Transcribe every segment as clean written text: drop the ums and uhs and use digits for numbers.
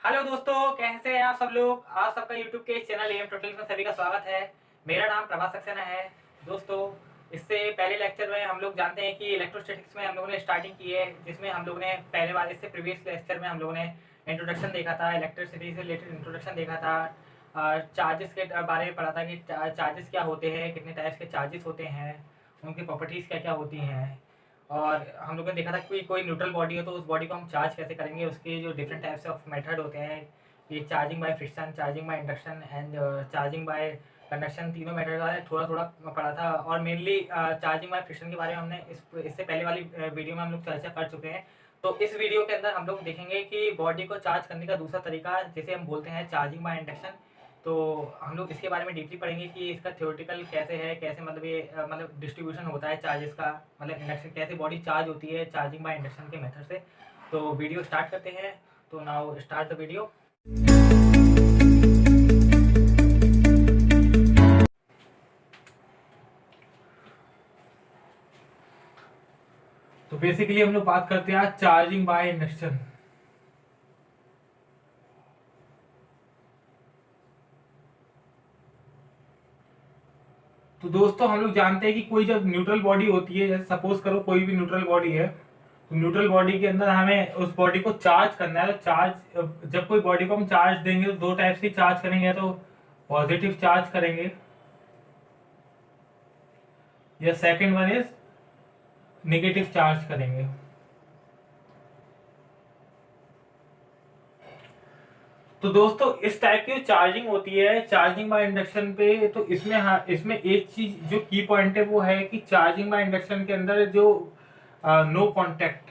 Hello दोस्तों, कैसे हैं आप सब लोग। आप सबका यूट्यूब के चैनल एम ट्यूटोरियल में सभी का स्वागत है। मेरा नाम प्रभास सक्सेना है। दोस्तों, इससे पहले लेक्चर में हम लोग जानते हैं कि इलेक्ट्रोस्टैटिक्स में हम लोगों ने स्टार्टिंग की है, जिसमें हम लोगों ने पहले बार इससे प्रीवियस लेक्चर में हम लोगों ने इंट्रोडक्शन देखा था, इलेक्ट्रिसिटी से रिलेटेड इंट्रोडक्शन देखा था, चार्जेस के बारे में पढ़ा था कि चार्जेस क्या होते हैं, कितने टाइप्स के चार्जेस होते हैं, उनकी प्रॉपर्टीज़ क्या क्या होती हैं। और हम लोगों ने देखा था कि कोई न्यूट्रल बॉडी हो तो उस बॉडी को हम चार्ज कैसे करेंगे, उसके जो डिफरेंट टाइप्स ऑफ मेथड होते हैं, ये charging by friction, charging by induction and charging by conduction, तीनों मेथड का थोड़ा थोड़ा पढ़ा था। और मेनली चार्जिंग बाय फ्रिक्शन के बारे में हमने इससे पहले वाली वीडियो में हम लोग चर्चा कर चुके हैं। तो इस वीडियो के अंदर हम लोग देखेंगे कि बॉडी को चार्ज करने का दूसरा तरीका, जिसे हम बोलते हैं चार्जिंग बाय इंडक्शन। तो हम लोग इसके बारे में डीपली पढ़ेंगे कि इसका थ्योरेटिकल कैसे है, कैसे मतलब ये मतलब डिस्ट्रीब्यूशन होता है चार्जेस का, मतलब इंडक्शन कैसे बॉडी चार्ज होती है चार्जिंग बाय इंडक्शन के मेथड से। तो वीडियो स्टार्ट करते हैं। तो नाउ स्टार्ट द वीडियो। तो बेसिकली हम लोग बात करते हैं चार्जिंग बाय इंडक्शन। तो दोस्तों, हम लोग जानते हैं कि कोई जब न्यूट्रल बॉडी होती है, जैसे सपोज करो कोई भी न्यूट्रल बॉडी है, तो न्यूट्रल बॉडी के अंदर हमें उस बॉडी को चार्ज करना है। तो चार्ज, जब कोई बॉडी को हम चार्ज देंगे तो दो टाइप से चार्ज करेंगे, तो पॉजिटिव चार्ज करेंगे या second one is negative charge करेंगे। तो दोस्तों, इस टाइप की चार्जिंग होती है चार्जिंग बाय इंडक्शन पे, तो इसमें हाँ, इसमें एक चीज जो की पॉइंट है वो है कि चार्जिंग बाय इंडक्शन के अंदर जो नो कांटेक्ट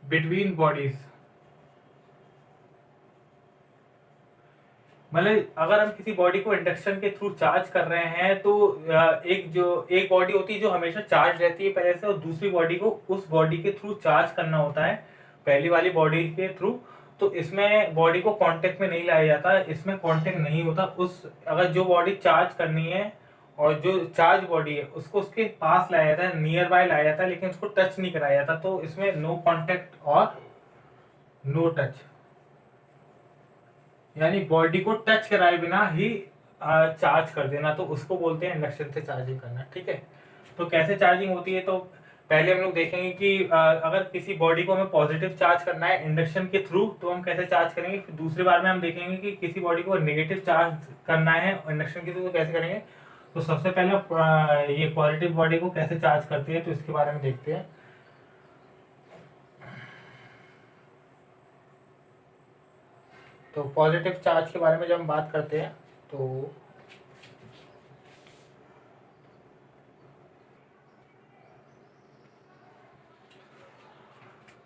बिटवीन बॉडीज, मतलब अगर हम किसी बॉडी को इंडक्शन के थ्रू चार्ज कर रहे हैं तो एक बॉडी होती है जो हमेशा चार्ज रहती है पहले से, और दूसरी बॉडी को उस बॉडी के थ्रू चार्ज करना होता है पहली वाली बॉडी के थ्रू। तो इसमें बॉडी को कांटेक्ट में नहीं लाया जाता, इसमें कांटेक्ट नहीं होता। उस अगर जो बॉडी चार्ज करनी है और जो चार्ज बॉडी है उसको उसके पास लाया जाता है, नियर बाय लाया जाता है, लेकिन उसको टच नहीं कराया जाता। तो इसमें नो कांटेक्ट और नो टच, यानी बॉडी को टच कराए बिना ही चार्ज कर देना, तो उसको बोलते हैं इंडक्शन से चार्जिंग करना। ठीक है, तो कैसे चार्जिंग होती है, तो पहले हम लोग देखेंगे कि अगर किसी बॉडी को हमें पॉजिटिव चार्ज करना है इंडक्शन के थ्रू तो हम कैसे चार्ज करेंगे। फिर दूसरी बार में हम देखेंगे कि किसी बॉडी को नेगेटिव चार्ज करना है इंडक्शन के थ्रू तो कैसे करेंगे। तो सबसे पहले ये पॉजिटिव बॉडी को कैसे चार्ज करती है तो इसके बारे में देखते हैं। तो पॉजिटिव चार्ज के बारे में जब हम बात करते हैं तो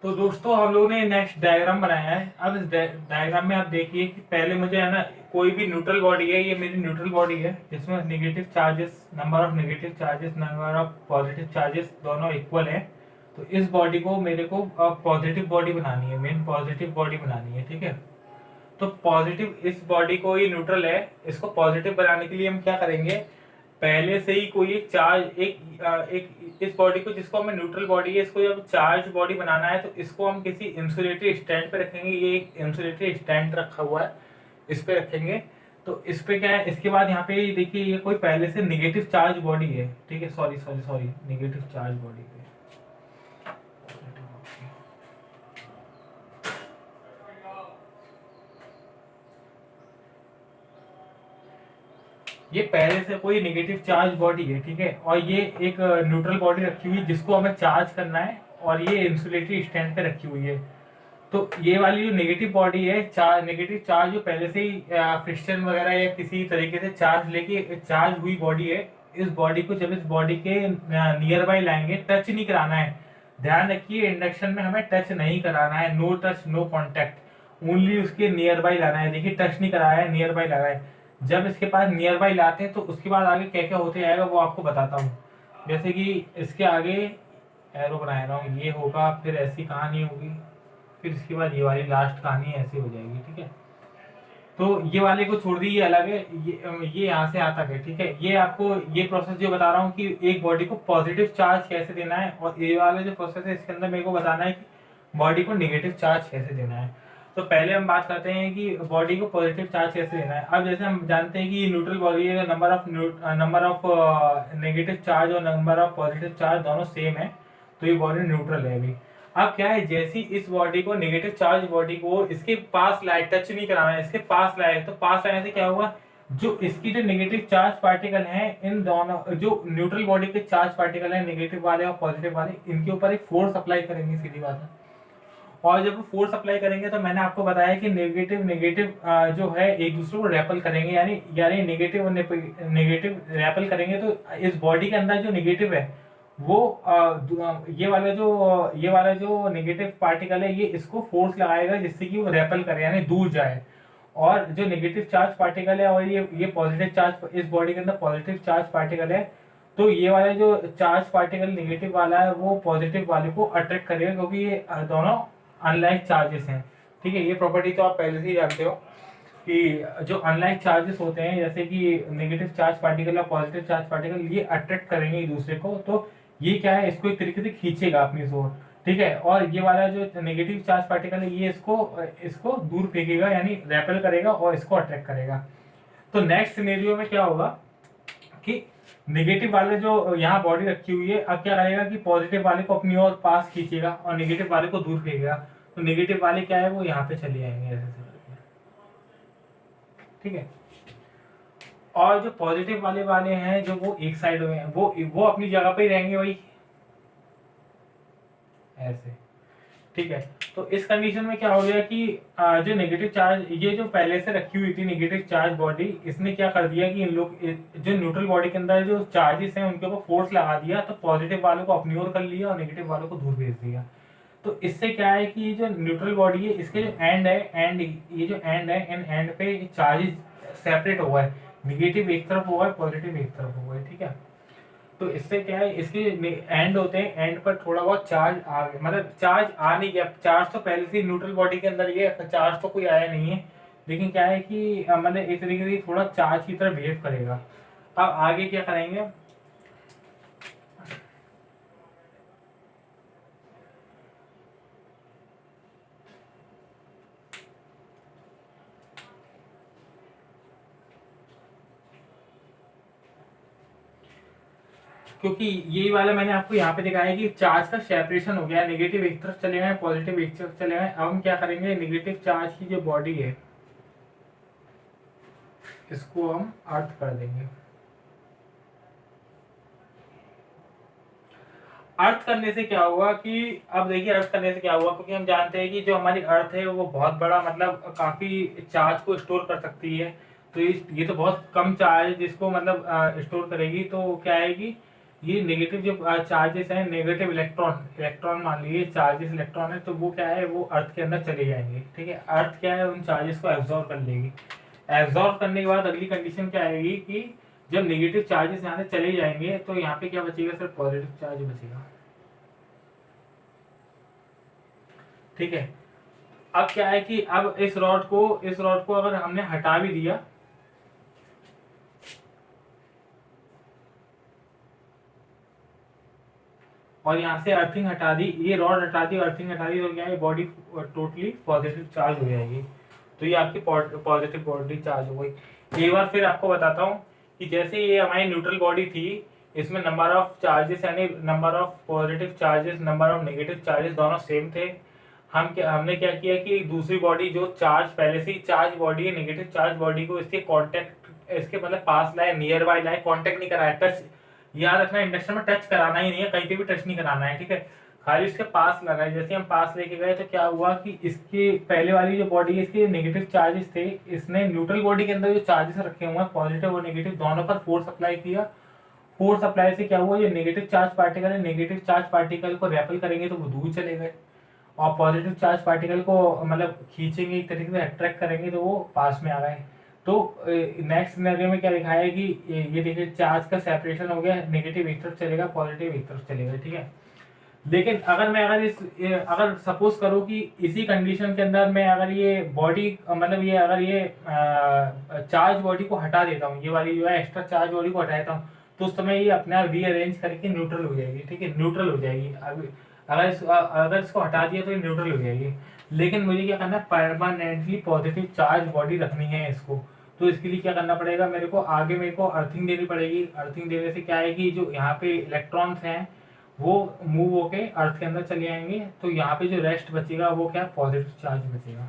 दोस्तों, हम लोगों ने नेक्स्ट डायग्राम बनाया है। अब इस डायग्राम में आप देखिए कि पहले मुझे है ना, कोई भी न्यूट्रल बॉडी है, ये मेरी न्यूट्रल बॉडी है जिसमें negative charges, number of negative charges, number of positive charges दोनों इक्वल है। तो इस बॉडी को मेरे को पॉजिटिव बॉडी बनानी है, मेन पॉजिटिव बॉडी बनानी है। ठीक है, तो पॉजिटिव इस बॉडी को, ये न्यूट्रल है, इसको पॉजिटिव बनाने के लिए हम क्या करेंगे, पहले से ही कोई एक चार्ज एक इस बॉडी को, जिसको हमें न्यूट्रल बॉडी है, इसको जब चार्ज बॉडी बनाना है तो इसको हम किसी इंसुलेटरी स्टैंड पे रखेंगे। ये एक इंसुलेटरी स्टैंड रखा हुआ है, इस पे रखेंगे। तो इस पे क्या है, इसके बाद यहाँ पे देखिए ये कोई पहले से निगेटिव चार्ज बॉडी है। ठीक है, sorry sorry sorry, negative charge body है। ये पहले से कोई नेगेटिव चार्ज बॉडी है। ठीक है, और ये एक न्यूट्रल बॉडी रखी हुई है जिसको हमें चार्ज करना है, और ये इंसुलेटरी स्टैंड पे रखी हुई है। तो ये वाली जो नेगेटिव बॉडी है, नेगेटिव चार्ज जो पहले से ही फ्रिक्शन वगैरह या किसी तरीके से चार्ज लेके चार्ज हुई बॉडी है, इस बॉडी को जब इस बॉडी के नियर बाय लाएंगे, टच नहीं कराना है। ध्यान रखिए, इंडक्शन में हमें टच नहीं कराना है, no touch no contact, only उसके नियर बाय लाना है। देखिए, टच नहीं कराया है, नियर बाय लाना है। जब इसके पास नियर बाय लाते हैं तो उसके बाद आगे क्या क्या होते जाएगा वो आपको बताता हूँ। जैसे कि इसके आगे एरो बना रहा हूँ, ये होगा, फिर ऐसी कहानी होगी, फिर इसके बाद ये वाली लास्ट कहानी ऐसी हो जाएगी। ठीक है, तो ये वाले को छोड़ दी, ये अलग है, ये यहाँ से यहाँ तक है, ठीक है। ये आपको ये प्रोसेस जो बता रहा हूँ कि एक बॉडी को पॉजिटिव चार्ज कैसे देना है, और ये वाला जो प्रोसेस है इसके अंदर मेरे को बताना है कि बॉडी को नेगेटिव चार्ज कैसे देना है। तो पहले हम बात करते हैं कि बॉडी को पॉजिटिव चार्ज कैसे देना है। अब जैसे हम जानते हैं कि न्यूट्रल बॉडी है, नंबर ऑफ नेगेटिव चार्ज और नंबर ऑफ पॉजिटिव चार्ज दोनों सेम है, तो ये बॉडी न्यूट्रल है अभी। अब क्या है, जैसी इस बॉडी को नेगेटिव चार्ज बॉडी को इसके पास लाए, टच नहीं कराना है, इसके पास लाए, तो पास लाने से क्या होगा, जो इसकी जो नेगेटिव चार्ज पार्टिकल है, इन दोनों जो न्यूट्रल बॉडी के चार्ज पार्टिकल है, नेगेटिव वाले और पॉजिटिव वाले, इनके ऊपर एक फोर्स अप्लाई करेंगे, सीधी बात है। और जब फोर्स अप्लाई करेंगे तो मैंने आपको बताया कि नेगेटिव नेगेटिव जो है एक दूसरे को रेपल करेंगे, यानी नेगेटिव और नेगेटिव रेपल करेंगे, तो इस बॉडी के अंदर जो नेगेटिव है वो ये वाला जो नेगेटिव पार्टिकल है, ये इसको फोर्स लगाएगा जिससे कि वो रेपल करे, यानी दूर जाए। और जो नेगेटिव चार्ज पार्टिकल है और ये पॉजिटिव चार्ज, इस बॉडी के अंदर पॉजिटिव चार्ज पार्टिकल है, तो ये वाला जो चार्ज पार्टिकल नेगेटिव वाला है वो पॉजिटिव वाले को अट्रैक्ट करेगा, क्योंकि ये दोनों अनलाइक चार्जेस हैं, ठीक है। ये प्रॉपर्टी तो आप पहले से ही जानते हो कि जो अनलाइक चार्जेस होते हैं, जैसे कि नेगेटिव चार्ज पार्टिकल और पॉजिटिव चार्ज पार्टिकल, ये अट्रैक्ट करेंगे एक दूसरे को, तो ये क्या है, इसको एक तरीके से खींचेगा अपनी ओर, ठीक है। और ये वाला जो नेगेटिव चार्ज पार्टिकल है, ये इसको दूर फेंकेगा, यानी रेपेल करेगा और इसको अट्रैक्ट करेगा। तो नेक्स्ट सिनेरियो में क्या होगा कि नेगेटिव वाले जो यहाँ बॉडी रखी हुई है, अब क्या करेगा कि पॉजिटिव वाले को अपनी ओर पास खींचेगा और नेगेटिव वाले को दूर फेंकेगा। तो नेगेटिव वाले क्या है, वो यहाँ पे चले जाएंगे ऐसे करके, ठीक है। और जो पॉजिटिव वाले हैं, जो वो एक साइड में हैं, वो अपनी जगह पे ही रहेंगे वही ऐसे, ठीक है। तो इस कंडीशन में क्या हो गया कि जो नेगेटिव चार्ज, ये जो पहले से रखी हुई थी नेगेटिव चार्ज बॉडी, इसने क्या कर दिया कि इन लोग जो न्यूट्रल बॉडी के अंदर जो चार्जेस हैं उनके ऊपर फोर्स लगा दिया, तो पॉजिटिव वालों को अपनी ओर कर लिया और नेगेटिव वालों को दूर भेज दिया। तो इससे क्या है कि जो न्यूट्रल बॉडी है, इसके जो एंड है, ये जो एंड है, इन एंड पे चार्जेस सेपरेट हुआ है, नेगेटिव एक तरफ हुआ है, पॉजिटिव एक तरफ हुआ है, ठीक है। तो इससे क्या है, इसके एंड होते हैं, एंड पर थोड़ा बहुत चार्ज आ गया, मतलब चार्ज आ नहीं गया, चार्ज तो पहले से न्यूट्रल बॉडी के अंदर ये चार्ज तो कोई आया नहीं है, लेकिन क्या है कि मतलब एक तरीके से थोड़ा चार्ज की तरह बिहेव करेगा। अब आगे क्या करेंगे, क्योंकि यही वाला मैंने आपको यहाँ पे दिखाया कि चार्ज का सेपरेशन हो गया, नेगेटिव एक तरफ चले गए, पॉजिटिव एक तरफ चले गए। अब हम क्या करेंगे, नेगेटिव चार्ज की जो बॉडी है इसको हम अर्थ कर देंगे। अर्थ करने से क्या हुआ कि, अब देखिए अर्थ करने से क्या हुआ, क्योंकि हम जानते हैं कि जो हमारी अर्थ है वो बहुत बड़ा, मतलब काफी चार्ज को स्टोर कर सकती है। तो ये तो बहुत कम चार्ज जिसको मतलब स्टोर करेगी, तो क्या है कि ये नेगेटिव जो चार्जेस हैं, नेगेटिव इलेक्ट्रॉन मान लीजिए चार्जेस इलेक्ट्रॉन है, तो वो क्या है, वो अर्थ के अंदर चले जाएंगे, ठीक है। अर्थ क्या है, उन चार्जेस को एब्जॉर्ब कर लेगी। एब्जॉर्ब करने के बाद अगली कंडीशन क्या आएगी कि जब नेगेटिव चार्जेस यहाँ से चले जाएंगे, तो यहाँ पे क्या बचेगा, सिर्फ पॉजिटिव चार्ज बचेगा, ठीक है। अब क्या है कि अब इस रॉड को अगर हमने हटा भी दिया, और यहाँ से अर्थिंग हटा दी, ये रॉड हटा दी, अर्थिंग हटा दी, तो क्या है, बॉडी टोटली पॉजिटिव चार्ज हो जाएगी। तो ये आपकी पॉजिटिव बॉडी चार्ज हो गई। एक बार फिर आपको बताता हूँ कि जैसे ये हमारी न्यूट्रल बॉडी थी, इसमें नंबर ऑफ चार्जेस, यानी number of positive charges, number of negative charges दोनों सेम थे। हमने क्या किया कि दूसरी बॉडी जो चार्ज पहले से ही चार्ज बॉडी है, नेगेटिव चार्ज बॉडी को इसके मतलब पास लाए, नियर बाय लाए, कॉन्टेक्ट नहीं कराया, टच, याद रखना इंडक्शन में टच कराना ही नहीं है, कहीं पे भी टच नहीं कराना है, ठीक है। खाली इसके पास लगा है। जैसे हम पास लेके गए तो क्या हुआ कि इसके पहले वाली जो बॉडी है, इसके नेगेटिव चार्जेस थे, इसने न्यूट्रल बॉडी के अंदर जो चार्जेस रखे हुए हैं पॉजिटिव और नेगेटिव दोनों पर फोर्स अप्लाई किया। फोर्स अप्लाई से क्या हुआ, ये नेगेटिव चार्ज पार्टिकल है, नेगेटिव चार्ज पार्टिकल को रेपल करेंगे तो वो दूर चले गए, और पॉजिटिव चार्ज पार्टिकल को मतलब खींचेंगे, एक तरीके से अट्रैक्ट करेंगे तो वो पास में आ गए। तो नेक्स्ट सिनेरियो में क्या लिखा है कि ये देखिए चार्ज का सेपरेशन हो गया, नेगेटिव एक तरफ चलेगा, पॉजिटिव एक तरफ चलेगा, ठीक है। लेकिन अगर सपोज करो कि इसी कंडीशन के अंदर मैं अगर ये बॉडी मतलब ये अगर ये चार्ज बॉडी को हटा देता हूँ, ये वाली जो है एक्स्ट्रा चार्ज बॉडी को हटा देता हूँ, तो उस समय ये अपने आप रीअरेंज करके न्यूट्रल हो जाएगी। ठीक है, न्यूट्रल हो जाएगी। अब अगर इसको हटा दिया तो ये न्यूट्रल हो जाएगी। लेकिन मुझे क्या करना है, परमानेंटली पॉजिटिव चार्ज बॉडी रखनी है इसको। तो इसके लिए क्या करना पड़ेगा, मेरे को अर्थिंग देनी पड़ेगी। अर्थिंग देने से क्या है कि जो यहाँ पे इलेक्ट्रॉन्स हैं वो मूव होके अर्थ के अंदर चले आएंगे, तो यहाँ पे जो रेस्ट बचेगा वो क्या, पॉजिटिव चार्ज बचेगा।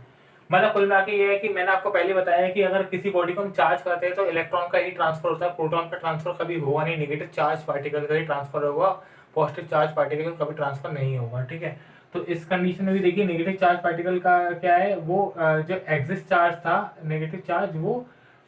मतलब कुल मिला के ये है कि मैंने आपको पहले बताया कि अगर किसी बॉडी को हम चार्ज करते हैं तो इलेक्ट्रॉन का ही ट्रांसफर होता है, प्रोटॉन का ट्रांसफर कभी होगा नहीं, नेगेटिव चार्ज पार्टिकल का ही ट्रांसफर होगा, पॉजिटिव चार्ज पार्टिकल का कभी ट्रांसफर नहीं होगा। ठीक है, तो इस कंडीशन में भी देखिए नेगेटिव चार्ज पार्टिकल का क्या है, वो जो एग्जिस्ट चार्ज था नेगेटिव चार्ज, वो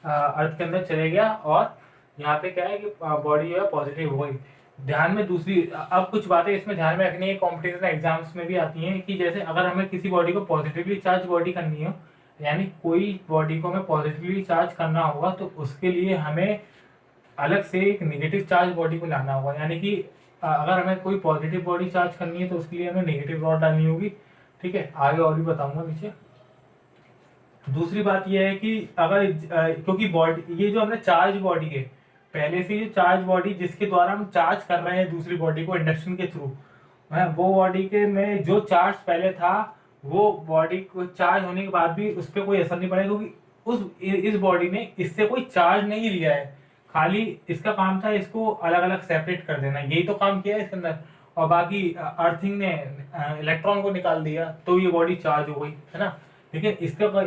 अर्थ के अंदर चले गया, और यहाँ पे क्या है कि बॉडी जो है पॉजिटिव हो गई। ध्यान में दूसरी अब कुछ बातें इसमें ध्यान में रखनी है, कॉम्पिटिशन एग्जाम्स में भी आती हैं, कि जैसे अगर हमें किसी बॉडी को पॉजिटिवली चार्ज बॉडी करनी हो, यानी कोई बॉडी को हमें पॉजिटिवली चार्ज करना होगा, तो उसके लिए हमें अलग से एक नेगेटिव चार्ज बॉडी को लाना होगा। यानी कि अगर हमें कोई पॉजिटिव बॉडी चार्ज करनी है तो उसके लिए हमें नेगेटिव रॉड डालनी होगी। ठीक है, आगे और भी बताऊंगा पीछे। दूसरी बात यह है कि अगर क्योंकि बॉडी ये जो हमने चार्ज बॉडी है, पहले से जो चार्ज बॉडी जिसके द्वारा हम चार्ज कर रहे हैं दूसरी बॉडी को इंडक्शन के थ्रू, वो बॉडी के में जो चार्ज पहले था, वो बॉडी को चार्ज होने के बाद भी उस पर कोई असर नहीं पड़ेगा, क्योंकि इस बॉडी ने इससे कोई चार्ज नहीं लिया है, खाली इसका काम था इसको अलग अलग सेपरेट कर देना, यही तो काम किया है इसके अंदर। और बाकी अर्थिंग ने इलेक्ट्रॉन को निकाल दिया, तो ये बॉडी चार्ज हो गई, है ना। लेकिन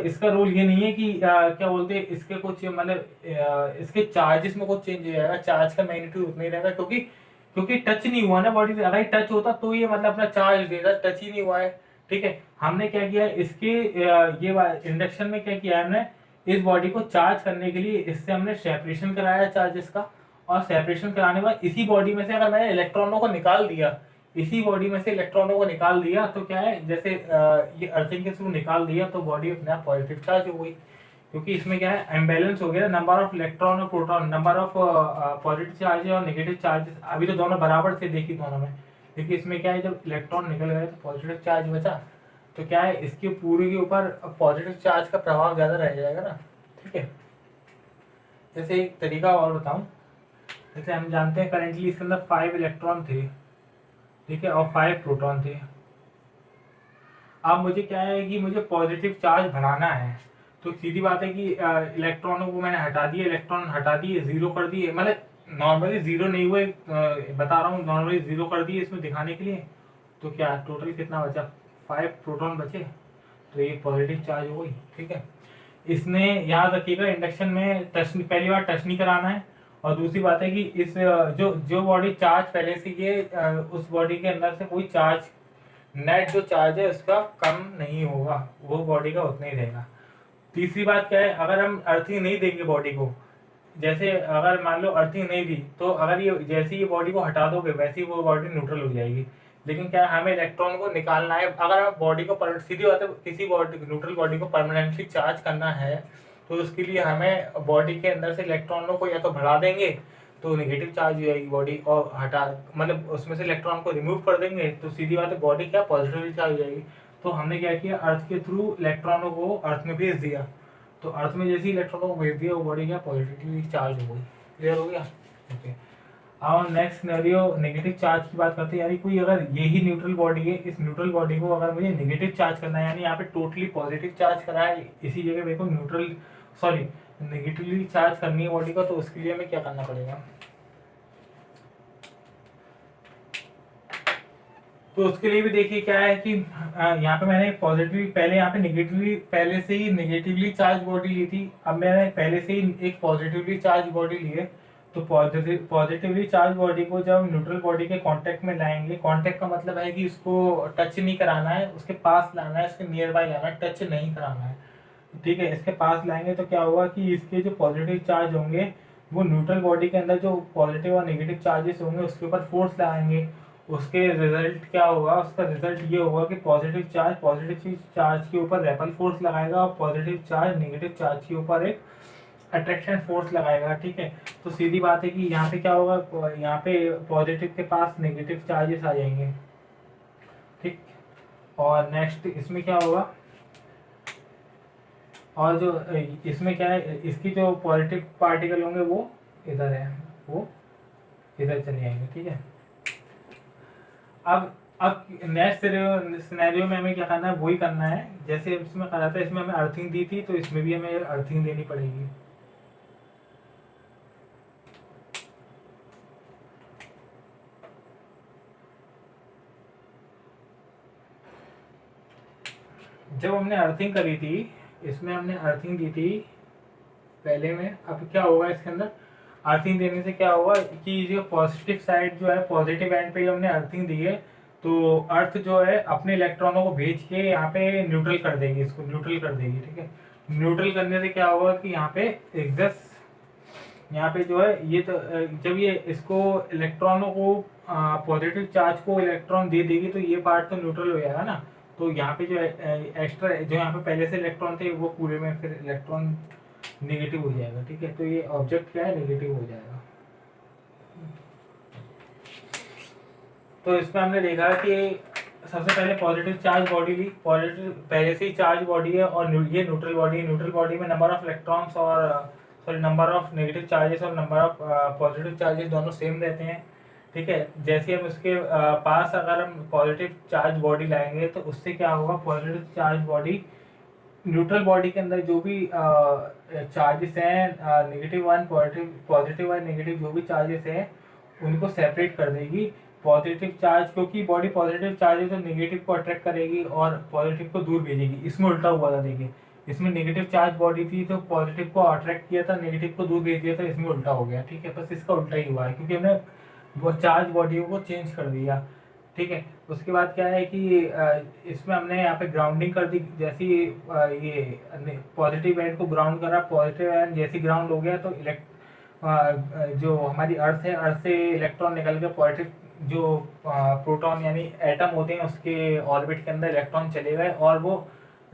इसका रोल ये नहीं है कि क्या बोलते हैं, इसके कुछ मतलब इसके चार्जेस में कुछ चेंज हो जाएगा, चार्ज का मैग्नीट्यूड उतना ही रहेगा, क्योंकि टच नहीं हुआ ना बॉडी से। अगर टच होता तो ये मतलब अपना चार्ज देता, टच ही नहीं हुआ है। ठीक है, हमने क्या किया इसके ये इंडक्शन में क्या किया हमने, इस बॉडी को चार्ज करने के लिए इससे हमने सेपरेशन कराया चार्जेस का, और सेपरेशन कराने के बाद इसी बॉडी में से अगर मैंने इलेक्ट्रॉनों को निकाल दिया, इसी बॉडी में से इलेक्ट्रॉनों को निकाल दिया, तो क्या है, जैसे ये अर्थिंग के थ्रू निकाल दिया, तो बॉडी अपने आप पॉजिटिव चार्ज हो गई। क्योंकि इसमें क्या है, एम्बेलेंस हो गया, नंबर ऑफ इलेक्ट्रॉन और proton, number of positive charge और नेगेटिव चार्जेस अभी तो दोनों बराबर थे, देखी दोनों में। लेकिन इसमें क्या है, जब इलेक्ट्रॉन निकल गए तो पॉजिटिव चार्ज बचा, तो क्या है, इसके पूरे के ऊपर पॉजिटिव चार्ज का प्रभाव ज़्यादा रह जाएगा ना। ठीक है, जैसे एक तरीका और बताऊँ, जैसे हम जानते हैं करेंटली इसके अंदर 5 इलेक्ट्रॉन थे, ठीक है, और 5 प्रोटॉन थे। अब मुझे क्या है कि मुझे पॉजिटिव चार्ज बढ़ाना है, तो सीधी बात है कि इलेक्ट्रॉनों को मैंने हटा दिए, इलेक्ट्रॉन हटा दिए, जीरो कर दिए, मतलब नॉर्मली जीरो नहीं हुए, बता रहा हूँ, नॉर्मली जीरो कर दिए इसमें दिखाने के लिए। तो क्या टोटल कितना बचा, 5 प्रोटॉन बचे, तो ये पॉजिटिव चार्ज हो गई। ठीक है, इसने याद रखिएगा इंडक्शन में टच पहली बार टच नहीं कराना है, और दूसरी बात है कि इस जो बॉडी चार्ज पहले से ये उस बॉडी के अंदर से कोई चार्ज, नेट जो चार्ज है उसका कम नहीं होगा, वो बॉडी का उतना ही रहेगा। तीसरी बात क्या है, अगर हम अर्थिंग नहीं देंगे बॉडी को, जैसे अगर मान लो अर्थिंग नहीं दी, तो अगर ये जैसे ये बॉडी को हटा दोगे वैसे ही वो बॉडी न्यूट्रल हो जाएगी। लेकिन क्या हमें इलेक्ट्रॉन को निकालना है, अगर हम बॉडी को सीधी बात है, किसी बॉडी न्यूट्रल बॉडी को परमानेंटली चार्ज करना है, तो उसके लिए हमें बॉडी के अंदर से इलेक्ट्रॉनों को या तो बढ़ा देंगे तो नेगेटिव चार्ज हो जाएगी बॉडी, और हटा मतलब उसमें से इलेक्ट्रॉन को रिमूव कर देंगे तो सीधी बात है बॉडी क्या पॉजिटिवली चार्ज हो जाएगी। तो हमने क्या किया, अर्थ के थ्रू इलेक्ट्रॉनों को अर्थ में भेज दिया, तो अर्थ में जैसे ही इलेक्ट्रॉनों को भेज दिया वो बॉडी क्या पॉजिटिवली चार्ज हो गई। क्लियर हो गया। ओके, अब नेक्स्ट सिनेरियो नेगेटिव चार्ज की बात करते हैं, यानी कोई अगर यही न्यूट्रल बॉडी है, इस न्यूट्रल बॉडी को अगर मुझे नेगेटिव चार्ज करना है, यानी यहाँ पे टोटली पॉजिटिव चार्ज करा है, इसी जगह मेरे को नेगेटिवली चार्ज करनी है बॉडी को, तो उसके लिए हमें क्या करना पड़ेगा, तो उसके लिए भी देखिए क्या है कि यहाँ पे मैंने पॉजिटिवली पहले यहाँ पे नेगेटिवली पहले से ही नेगेटिवली चार्ज बॉडी ली थी, अब मैंने पहले से ही एक पॉजिटिवली चार्ज बॉडी ली है। तो पॉजिटिवली चार्ज बॉडी को जब न्यूट्रल बॉडी के कांटेक्ट में लाएंगे, कांटेक्ट का मतलब है कि उसको टच नहीं कराना है, उसके पास लाना है, उसके नियर बाय लाना है, टच नहीं कराना है। ठीक है, इसके पास लाएंगे तो क्या होगा कि इसके जो पॉजिटिव चार्ज होंगे वो न्यूट्रल बॉडी के अंदर जो पॉजिटिव और नेगेटिव चार्जेस होंगे उसके ऊपर फोर्स लगाएंगे। उसके रिजल्ट क्या होगा, उसका रिजल्ट ये होगा कि पॉजिटिव चार्ज के ऊपर रेपल फोर्स लगाएगा, और पॉजिटिव चार्ज नेगेटिव चार्ज के ऊपर एक अट्रैक्शन फोर्स लगाएगा। ठीक है, तो सीधी बात है कि यहाँ पे क्या होगा, यहाँ पे पॉजिटिव के पास नेगेटिव चार्जेस आ जाएंगे, ठीक। और नेक्स्ट इसमें क्या होगा, और जो इसमें क्या है, इसकी जो पॉजिटिव पार्टिकल होंगे वो इधर है, वो इधर चले जाएंगे। ठीक है। अब नेक्स्ट सिनेरियो में हमें क्या करना है, वही करना है जैसे इसमें करा था। इसमें हमें अर्थिंग दी थी, तो इसमें भी हमें अर्थिंग देनी पड़ेगी। जब हमने अर्थिंग करी थी, इसमें हमने अर्थिंग दी थी पहले में। अब क्या होगा इसके अंदर, अर्थिंग देने से क्या होगा कि जो पॉजिटिव साइड जो है, पॉजिटिव एंड पे हमने अर्थिंग दी है, तो अर्थ जो है अपने इलेक्ट्रॉनों को भेज के यहाँ पे न्यूट्रल कर देगी, इसको न्यूट्रल कर देगी। ठीक है। न्यूट्रल करने से क्या होगा कि यहाँ पे एग्जस्ट, यहाँ पे जो है ये, तो जब ये इसको इलेक्ट्रॉनों को पॉजिटिव चार्ज को इलेक्ट्रॉन दे देगी, तो ये पार्ट तो न्यूट्रल हो जाएगा ना। तो यहाँ पे जो एक्स्ट्रा जो यहाँ पे पहले से इलेक्ट्रॉन थे, वो पूरे में फिर इलेक्ट्रॉन नेगेटिव हो जाएगा। ठीक है। तो ये ऑब्जेक्ट क्या है, नेगेटिव हो जाएगा। तो इसमें हमने देखा कि सबसे पहले पॉजिटिव चार्ज बॉडी ली, पॉजिटिव पहले से ही चार्ज बॉडी है, और ये न्यूट्रल बॉडी है। न्यूट्रल बॉडी में नंबर ऑफ इलेक्ट्रॉन्स और sorry number of negative charges और नंबर ऑफ पॉजिटिव चार्जेस दोनों सेम रहते हैं। ठीक है। जैसे हम उसके पास अगर हम पॉजिटिव चार्ज बॉडी लाएंगे, तो उससे क्या होगा, positive charge body neutral body के अंदर जो भी चार्जेस हैं, negative one positive one negative जो भी चार्जेस हैं, उनको सेपरेट कर देगी। पॉजिटिव चार्ज, क्योंकि बॉडी पॉजिटिव चार्ज है तो नेगेटिव को अट्रैक्ट करेगी और पॉजिटिव को दूर भेजेगी। इसमें उल्टा हुआ था, देखिए इसमें नेगेटिव चार्ज बॉडी थी तो पॉजिटिव को अट्रैक्ट किया था, नेगेटिव को दूर भेज दिया था। इसमें उल्टा हो गया। ठीक है। बस इसका उल्टा ही हुआ है, क्योंकि हमने वो चार्ज बॉडियों को चेंज कर दिया। ठीक है। उसके बाद क्या है कि इसमें हमने यहाँ पे ग्राउंडिंग कर दी। जैसे ये पॉजिटिव एंड को ग्राउंड करा, पॉजिटिव एंड जैसे ग्राउंड हो गया, तो जो हमारी अर्थ है, अर्थ से इलेक्ट्रॉन निकल के पॉजिटिव जो प्रोटॉन यानी एटम होते हैं, उसके ऑर्बिट के अंदर इलेक्ट्रॉन चले गए, और वो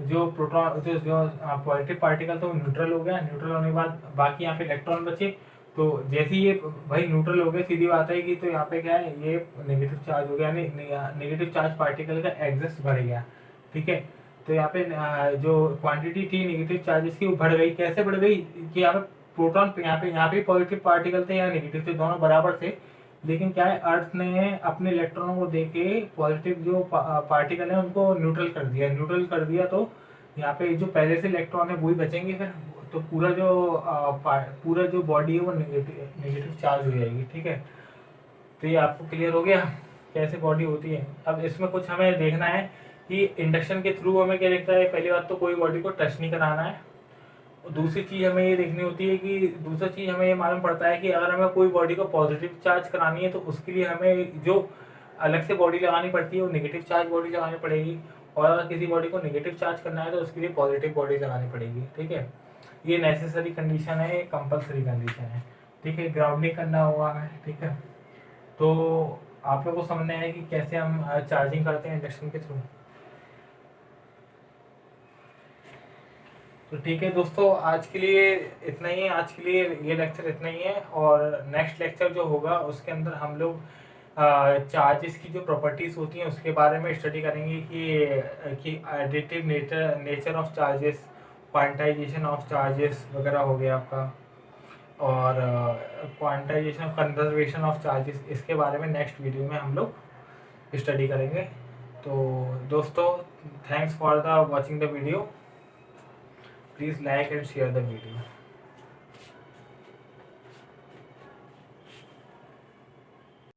जो प्रोटॉन जो पॉजिटिव पार्टिकल तो न्यूट्रल हो गया। न्यूट्रल होने के बाद बाकी यहाँ पे इलेक्ट्रॉन बचे। तो जैसे ये भाई न्यूट्रल हो गए, सीधी बात है कि तो यहाँ पे क्या है, ये नेगेटिव चार्ज हो गया, नेगेटिव चार्ज पार्टिकल का एग्जस्ट बढ़ गया। ठीक है। तो यहाँ पे जो क्वांटिटी थी नेगेटिव चार्जेस की, वो बढ़ गई। कैसे बढ़ गई कि यहाँ पे प्रोटॉन, यहाँ पे पॉजिटिव पार्टिकल थे, यहाँ नेगेटिव थे, दोनों बराबर थे। लेकिन क्या है, अर्थ ने अपने इलेक्ट्रॉनों को देके पॉजिटिव जो पार्टिकल है उनको न्यूट्रल कर दिया। न्यूट्रल कर दिया तो यहाँ पे जो पहले से इलेक्ट्रॉन है वही बचेंगे फिर। तो पूरा जो बॉडी है वो नेगेटिव चार्ज हो जाएगी। ठीक है। तो ये आपको क्लियर हो गया कैसे बॉडी होती है। अब इसमें कुछ हमें देखना है कि इंडक्शन के थ्रू हमें क्या देखता है, पहली बात तो कोई बॉडी को टच नहीं कराना है। और दूसरी चीज़ हमें ये देखनी होती है कि दूसरा चीज़ हमें ये मालूम पड़ता है कि अगर हमें कोई बॉडी को पॉजिटिव चार्ज करानी है, तो उसके लिए हमें जो अलग से बॉडी लगानी पड़ती है वो नेगेटिव चार्ज बॉडी लगानी पड़ेगी। और अगर किसी बॉडी को नेगेटिव चार्ज करना है तो उसके लिए पॉजिटिव बॉडी लगानी पड़ेगी। ठीक है। ये नेसेसरी कंडीशन है, कंपलसरी कंडीशन है। ठीक है। ग्राउंडिंग करना होगा हमें। ठीक है। तो आप लोगों को समझना है कि कैसे हम चार्जिंग करते हैं इंडक्शन के थ्रू। तो ठीक है दोस्तों, आज के लिए इतना ही है। आज के लिए ये लेक्चर इतना ही है, और नेक्स्ट लेक्चर जो होगा उसके अंदर हम लोग चार्जेस की जो प्रॉपर्टीज़ होती हैं उसके बारे में स्टडी करेंगे कि additive nature of charges, quantization of charges वगैरह हो गया आपका, और क्वांटाइजेशन कंजर्वेशन ऑफ चार्जेस, इसके बारे में नेक्स्ट वीडियो में हम लोग स्टडी करेंगे। तो दोस्तों, thanks for the watching the video. Please like and share the video.